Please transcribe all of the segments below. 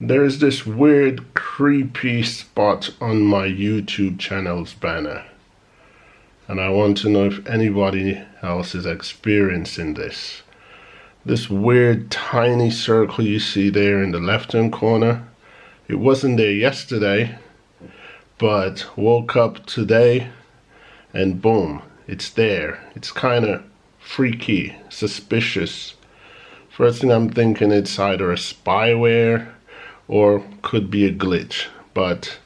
There is this weird, creepy spot on my YouTube channel's banner, and I want to know if anybody else is experiencing this. This weird, tiny circle you see there in the left-hand corner, it wasn't there yesterday, but woke up today and boom, it's there. It's kind of freaky, suspicious. First thing I'm thinking, it's either a spyware or could be a glitch, but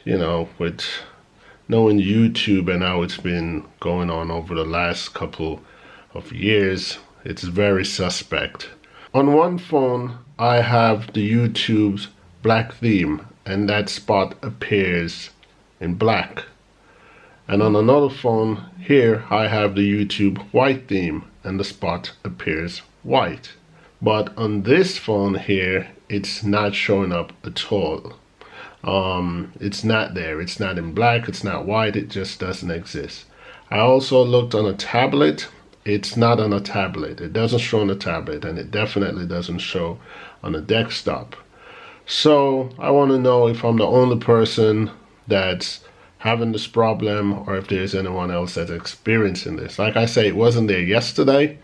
you know, with knowing YouTube and how it's been going on over the last couple of years, it's very suspect. On one phone I have the YouTube's black theme and that spot appears in black, and on another phone here I have the YouTube white theme and the spot appears white. But on this phone here, it's not showing up at all. It's not there. It's not in black. It's not white. It just doesn't exist. I also looked on a tablet. It's not on a tablet. It doesn't show on a tablet, and it definitely doesn't show on a desktop. So I want to know if I'm the only person that's having this problem, or if there's anyone else that's experiencing this. Like I say, it wasn't there yesterday,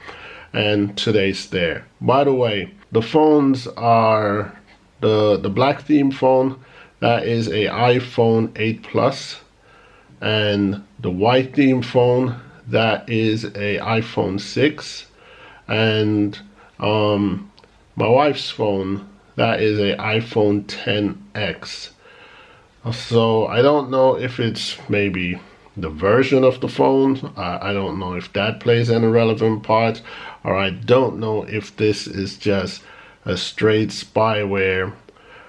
and today's there. By the way, the phones are the black theme phone, that is a iPhone 8 Plus, and the white theme phone, that is a iPhone 6, and my wife's phone, that is a iPhone 10X. So I don't know if it's maybe the version of the phone. I don't know if that plays any relevant part, or I don't know if this is just a straight spyware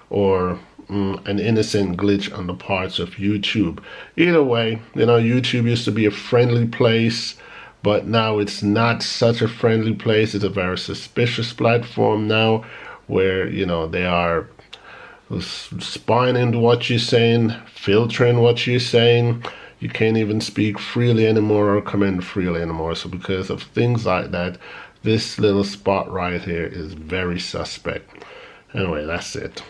or an innocent glitch on the parts of YouTube. Either way, you know, YouTube used to be a friendly place, but now it's not such a friendly place. It's a very suspicious platform now, where, you know, they are spying into what you're saying, filtering what you're saying. You can't even speak freely anymore or comment freely anymore. So because of things like that, this little spot right here is very suspect. Anyway, that's it.